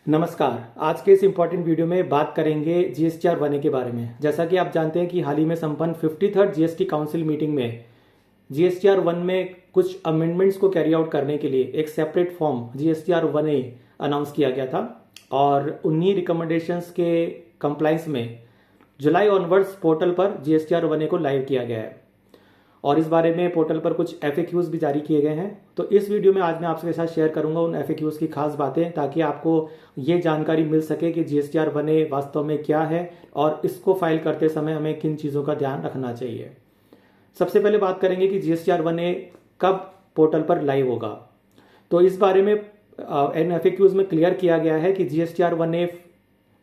नमस्कार। आज के इस इम्पॉर्टेंट वीडियो में बात करेंगे जीएसटीआर 1A के बारे में। जैसा कि आप जानते हैं कि हाल ही में संपन्न 53rd जीएसटी काउंसिल मीटिंग में जीएसटीआर 1 में कुछ अमेंडमेंट्स को कैरी आउट करने के लिए एक separate form GSTR 1A announce किया गया था और उन्हीं रिकमेंडेशंस के कंप्लायंस में जुलाई ऑनवर्ड्स पोर्टल पर जीएसटीआर 1A को लाइव किया गया है और इस बारे में पोर्टल पर कुछ FAQs भी जारी किए गए हैं। तो इस वीडियो में आज मैं आपके साथ शेयर करूंगा उन FAQs की खास बातें, ताकि आपको ये जानकारी मिल सके कि जीएसटीआर 1A वास्तव में क्या है और इसको फाइल करते समय हमें किन चीज़ों का ध्यान रखना चाहिए। सबसे पहले बात करेंगे कि जीएसटीआर 1A कब पोर्टल पर लाइव होगा। तो इस बारे में इन FAQs में क्लियर किया गया है कि जीएसटीआर 1A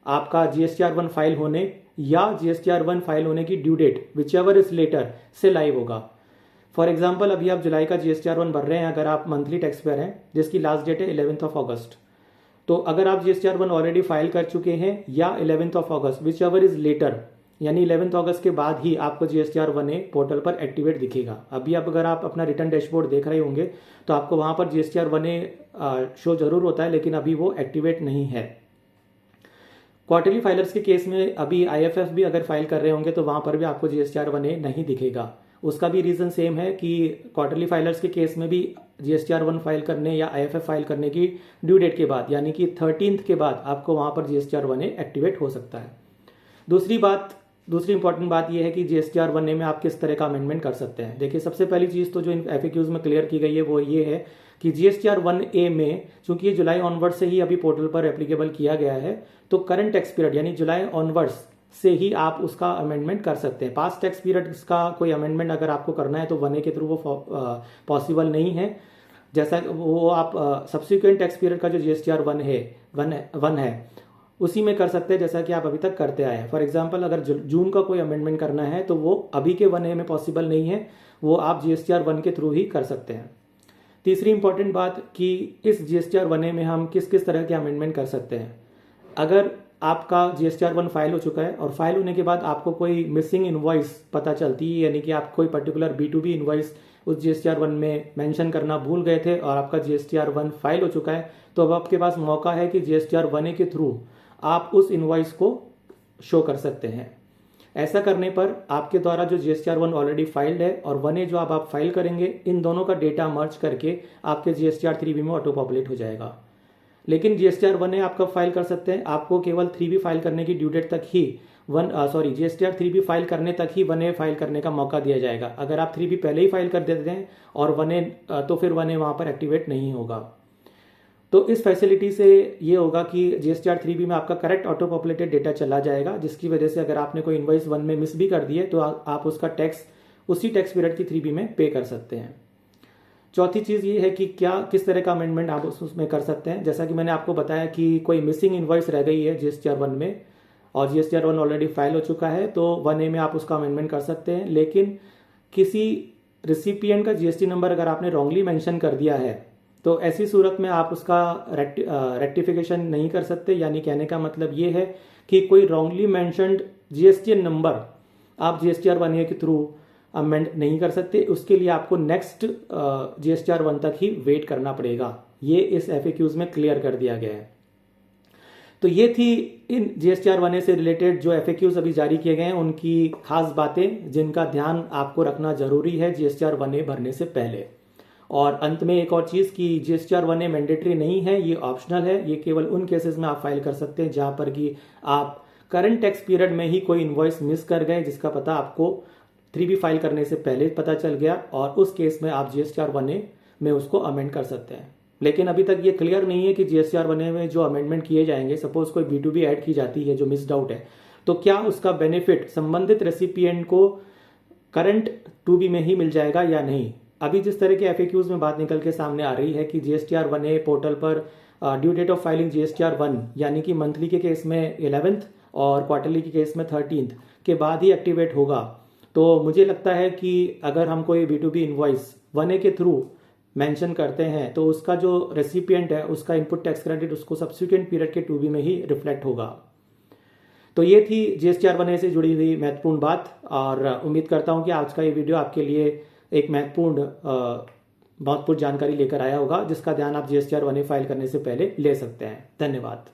आपका जीएसटीआर 1 फाइल होने या जीएसटीआर 1 फाइल होने की due date whichever is later से लाइव होगा। फॉर एग्जाम्पल, अभी आप जुलाई का जीएसटीआर 1 भर रहे हैं, अगर आप मंथली टैक्स पेयर हैं जिसकी लास्ट डेट है 11th ऑफ अगस्त, तो अगर आप जीएसटीआर 1 ऑलरेडी फाइल कर चुके हैं या 11th ऑफ अगस्त विच एवर इज लेटर, यानी 11th अगस्त के बाद ही आपको जीएसटीआर 1A पोर्टल पर एक्टिवेट दिखेगा। अभी आप अगर आप अपना रिटर्न डैशबोर्ड देख रहे होंगे तो आपको वहां पर जीएसटीआर 1A शो जरूर होता है, लेकिन अभी वो एक्टिवेट नहीं है। क्वार्टरली फाइलर्स के केस में अभी IFF भी अगर फाइल कर रहे होंगे तो वहां पर भी आपको जीएसटीआर 1A नहीं दिखेगा। उसका भी रीजन सेम है कि क्वार्टरली फाइलर्स के केस में भी जीएसटीआर 1 फाइल करने या IFF फाइल करने की ड्यू डेट के बाद, यानी कि 13th के बाद आपको वहां पर जीएसटीआर 1A एक्टिवेट हो सकता है। दूसरी इंपॉर्टेंट बात यह है कि जीएसटीआर 1A में आप किस तरह का अमेंडमेंट कर सकते हैं। देखिए, सबसे पहली चीज तो जो इन FAQs में क्लियर की गई है वो ये है कि जीएसटीआर 1A में चूंकि ये जुलाई ऑनवर्ड से ही अभी पोर्टल पर एप्लीकेबल किया गया है, तो करंट टैक्स पीरियड यानी जुलाई ऑनवर्ड्स से ही आप उसका अमेंडमेंट कर सकते हैं। पास्ट टैक्स पीरियड का कोई अमेंडमेंट अगर आपको करना है तो 1A के थ्रू वो पॉसिबल नहीं है। जैसा वो आप सब्सिक्वेंट टैक्स पीरियड का जो जीएसटीआर 1 है उसी में कर सकते हैं, जैसा कि आप अभी तक करते आए हैं। फॉर एग्जाम्पल, अगर जून का कोई अमेंडमेंट करना है तो वो अभी के 1A में पॉसिबल नहीं है, वो आप जीएसटीआर 1 के थ्रू ही कर सकते हैं। तीसरी इंपॉर्टेंट बात कि इस जीएसटीआर 1A में हम किस किस तरह के अमेंडमेंट कर सकते हैं। अगर आपका जीएसटीआर 1 फाइल हो चुका है और फाइल होने के बाद आपको कोई मिसिंग इनवॉइस पता चलती है, यानी कि आप कोई पर्टिकुलर B2B इनवॉइस उस जीएसटीआर 1 में मेंशन करना भूल गए थे और आपका जीएसटीआर 1 फाइल हो चुका है, तो अब आपके पास मौका है कि जीएसटीआर 1A के थ्रू आप उस इनवॉइस को शो कर सकते हैं। ऐसा करने पर आपके द्वारा जो जीएसटीआर 1 ऑलरेडी फाइल्ड है और 1A जो आप फाइल करेंगे, इन दोनों का डेटा मर्ज करके आपके जीएसटीआर 3B में ऑटो पॉपुलेट हो जाएगा। लेकिन जीएसटीआर 1A आप कब फाइल कर सकते हैं? आपको केवल 3B फाइल करने की ड्यू डेट तक ही जीएसटीआर 3B फाइल करने तक ही 1A फाइल करने का मौका दिया जाएगा। अगर आप 3B पहले ही फाइल कर देते हैं और 1A तो फिर 1A वहां पर एक्टिवेट नहीं होगा। तो इस फैसिलिटी से ये होगा कि जीएसटीआर 3B में आपका करेक्ट ऑटो पॉपुलेटेड डेटा चला जाएगा, जिसकी वजह से अगर आपने कोई इनवॉइस 1 में मिस भी कर दिए तो आप उसका टैक्स उसी टैक्स पीरियड की 3B में पे कर सकते हैं। चौथी चीज ये है कि किस तरह का अमेंडमेंट आप उसमें कर सकते हैं। जैसा कि मैंने आपको बताया कि कोई मिसिंग इनवॉइस रह गई है जीएसटीआर 1 में और जीएसटीआर 1 ऑलरेडी फाइल हो चुका है, तो 1A में आप उसका अमेंडमेंट कर सकते हैं। लेकिन किसी रिसिपिएंट का जीएसटी नंबर अगर आपने रॉन्गली मेंशन कर दिया है तो ऐसी सूरत में आप उसका रेक्टिफिकेशन नहीं कर सकते। यानी कहने का मतलब ये है कि कोई रॉन्गली मेंशन्ड जीएसटीएन नंबर आप जीएसटीआर 1A के थ्रू अमेंड नहीं कर सकते। उसके लिए आपको नेक्स्ट जीएसटीआर 1 तक ही वेट करना पड़ेगा। ये इस FAQs में क्लियर कर दिया गया है। तो ये थी इन जीएसटीआर 1A से रिलेटेड जो FAQs अभी जारी किए गए हैं, उनकी खास बातें जिनका ध्यान आपको रखना जरूरी है जीएसटीआर 1A भरने से पहले। और अंत में एक और चीज कि जीएसटीआर 1A मैंडेटरी नहीं है, ये ऑप्शनल है। ये केवल उन केसेस में आप फाइल कर सकते हैं जहां पर कि आप करंट टैक्स पीरियड में ही कोई इनवॉइस मिस कर गए जिसका पता आपको 3B फाइल करने से पहले पता चल गया, और उस केस में आप जीएसटीआर 1A में उसको अमेंड कर सकते हैं। लेकिन अभी तक ये क्लियर नहीं है कि जीएसटीआर 1A में जो अमेंडमेंट किए जाएंगे, सपोज कोई B2B ऐड की जाती है जो मिस्ड आउट है, तो क्या उसका बेनिफिट संबंधित रेसिपिएंट को करंट 2B में ही मिल जाएगा या नहीं। अभी जिस तरह के FAQs में बात निकल के सामने आ रही है कि जीएसटीआर 1A पोर्टल पर due date of filing GSTR 1 यानी कि मंथली के केस में 11th और क्वार्टरली के केस में 13th के बाद ही एक्टिवेट होगा, तो मुझे लगता है कि अगर हम कोई B2B इनवॉइस 1A के थ्रू मेंशन करते हैं तो उसका जो रेसिपिएंट है उसका इनपुट टैक्स क्रेडिट उसको सब्सिक्वेंट पीरियड के 2B में ही रिफ्लेक्ट होगा। तो ये थी जीएसटीआर 1A से जुड़ी हुई महत्वपूर्ण बात, और उम्मीद करता हूं कि आज का ये वीडियो आपके लिए एक महत्वपूर्ण महत्वपूर्ण जानकारी लेकर आया होगा, जिसका ध्यान आप GSTR 1A फाइल करने से पहले ले सकते हैं। धन्यवाद।